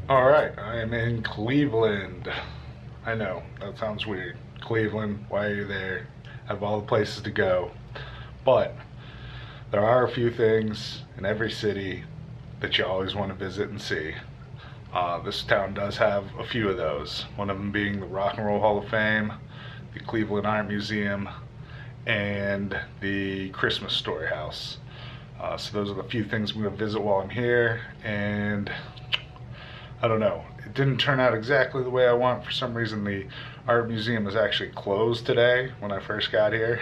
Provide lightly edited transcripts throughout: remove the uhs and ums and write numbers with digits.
All right, I am in Cleveland. I know, that sounds weird. Cleveland, why are you there? Have all the places to go. But there are a few things in every city that you always want to visit and see. This town does have a few of those. One of them being the Rock and Roll Hall of Fame, the Cleveland Art Museum, and the Christmas Story House. So those are the few things I'm going to visit while I'm here, and I don't know. It didn't turn out exactly the way I want. For some reason, the art museum is actually closed today when I first got here.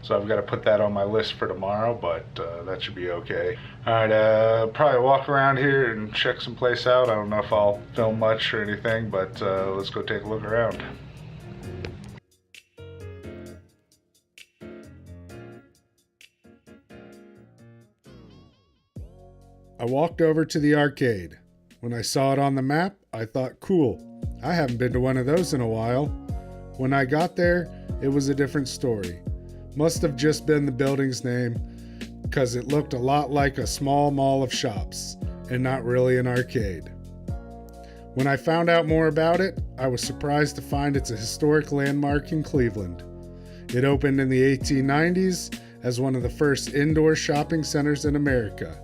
So I've got to put that on my list for tomorrow, but that should be okay. All right, probably walk around here and check some place out. I don't know if I'll film much or anything, but let's go take a look around. I walked over to the arcade. When I saw it on the map, I thought, cool, I haven't been to one of those in a while. When I got there, it was a different story. Must have just been the building's name, because it looked a lot like a small mall of shops, and not really an arcade. When I found out more about it, I was surprised to find it's a historic landmark in Cleveland. It opened in the 1890s as one of the first indoor shopping centers in America.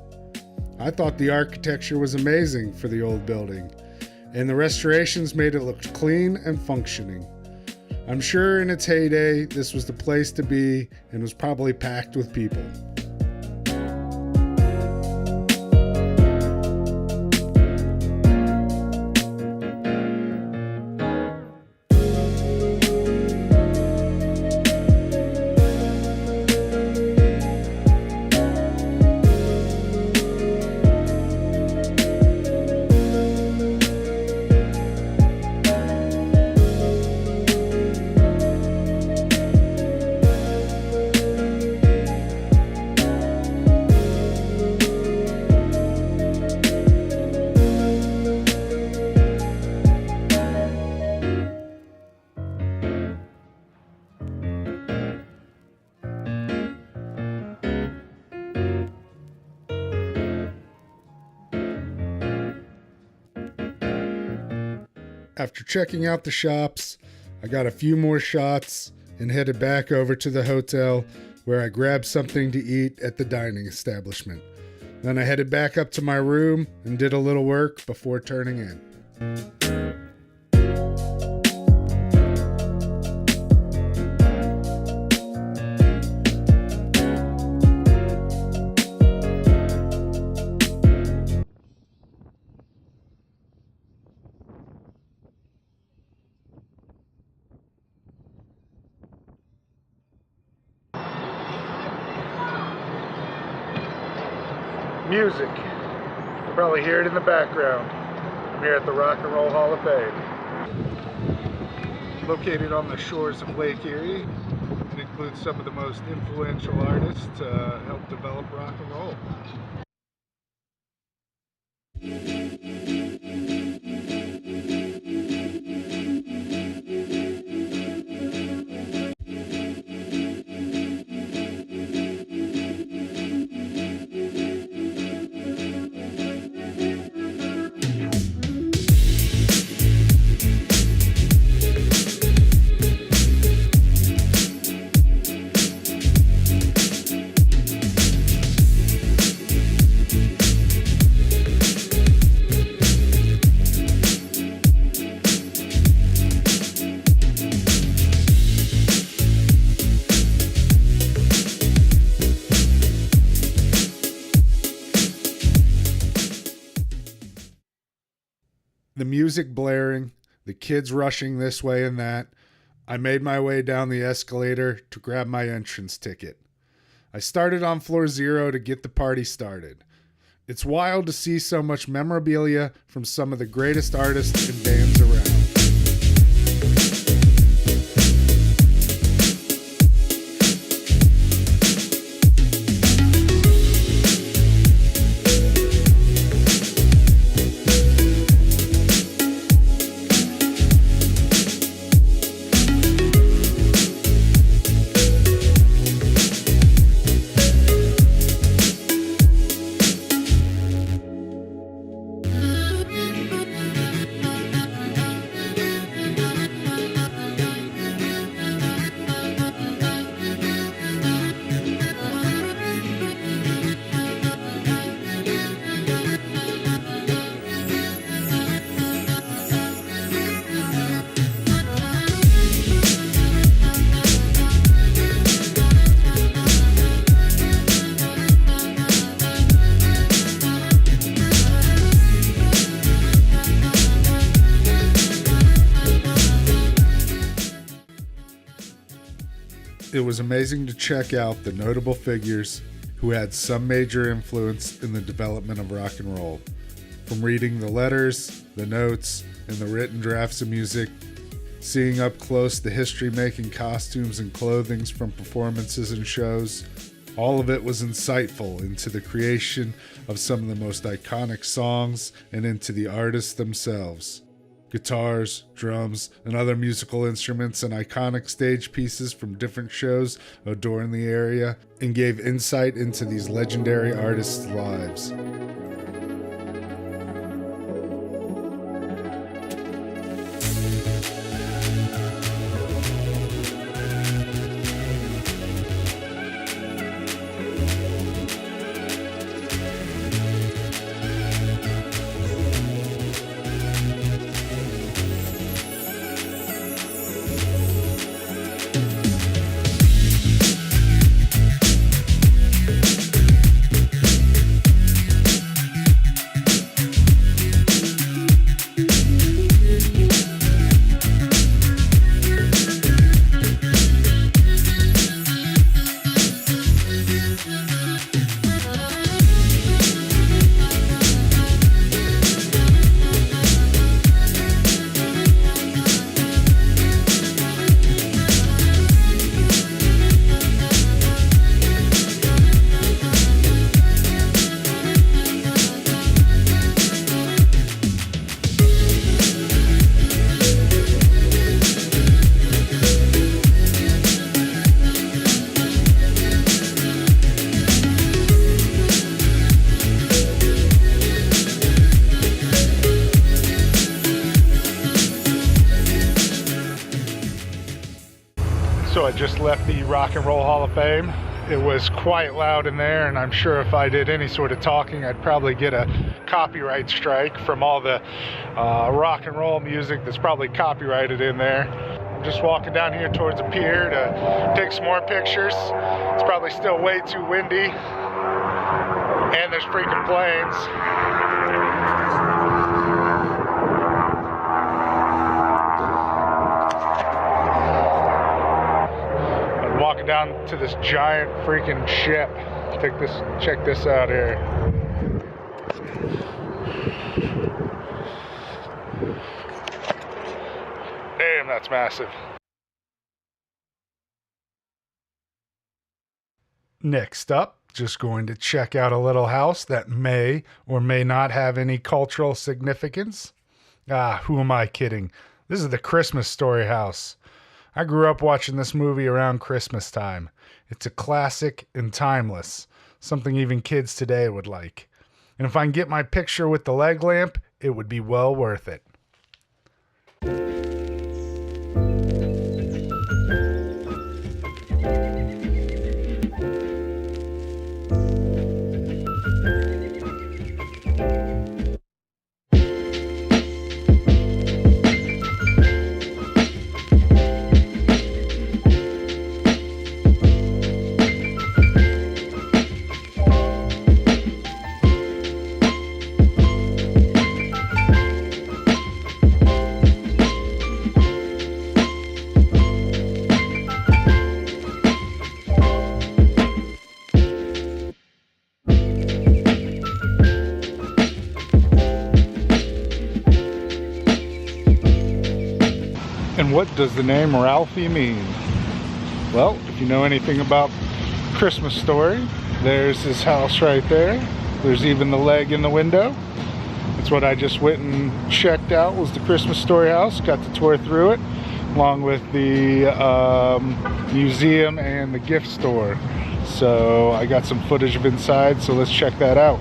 I thought the architecture was amazing for the old building, and the restorations made it look clean and functioning. I'm sure in its heyday, this was the place to be and was probably packed with people. After checking out the shops, I got a few more shots and headed back over to the hotel where I grabbed something to eat at the dining establishment. Then I headed back up to my room and did a little work before turning in. Music. You'll probably hear it in the background. I'm here at the Rock and Roll Hall of Fame. Located on the shores of Lake Erie, it includes some of the most influential artists to help develop rock and roll. The music blaring, the kids rushing this way and that, I made my way down the escalator to grab my entrance ticket. I started on floor 0 to get the party started. It's wild to see so much memorabilia from some of the greatest artists and bands around. it was amazing to check out the notable figures who had some major influence in the development of rock and roll. From reading the letters, the notes, and the written drafts of music, seeing up close the history-making costumes and clothings from performances and shows, all of it was insightful into the creation of some of the most iconic songs and into the artists themselves. Guitars, drums, and other musical instruments and iconic stage pieces from different shows adorned the area and gave insight into these legendary artists' lives. So I just left the Rock and Roll Hall of Fame. It was quite loud in there, and I'm sure if I did any sort of talking, I'd probably get a copyright strike from all the rock and roll music that's probably copyrighted in there. I'm just walking down here towards the pier to take some more pictures. It's probably still way too windy, and there's freaking planes. Walking down to this giant freaking ship. Check this out here. Damn, that's massive. Next up, just going to check out a little house that may or may not have any cultural significance. Who am I kidding? This is the Christmas Story house. I grew up watching this movie around Christmas time. It's a classic and timeless, something even kids today would like. And if I can get my picture with the leg lamp, it would be well worth it. And what does the name Ralphie mean? Well, if you know anything about Christmas Story, there's his house right there. There's even the leg in the window. That's what I just went and checked out, was the Christmas Story house. Got to tour through it, along with the museum and the gift store. So I got some footage of inside, so let's check that out.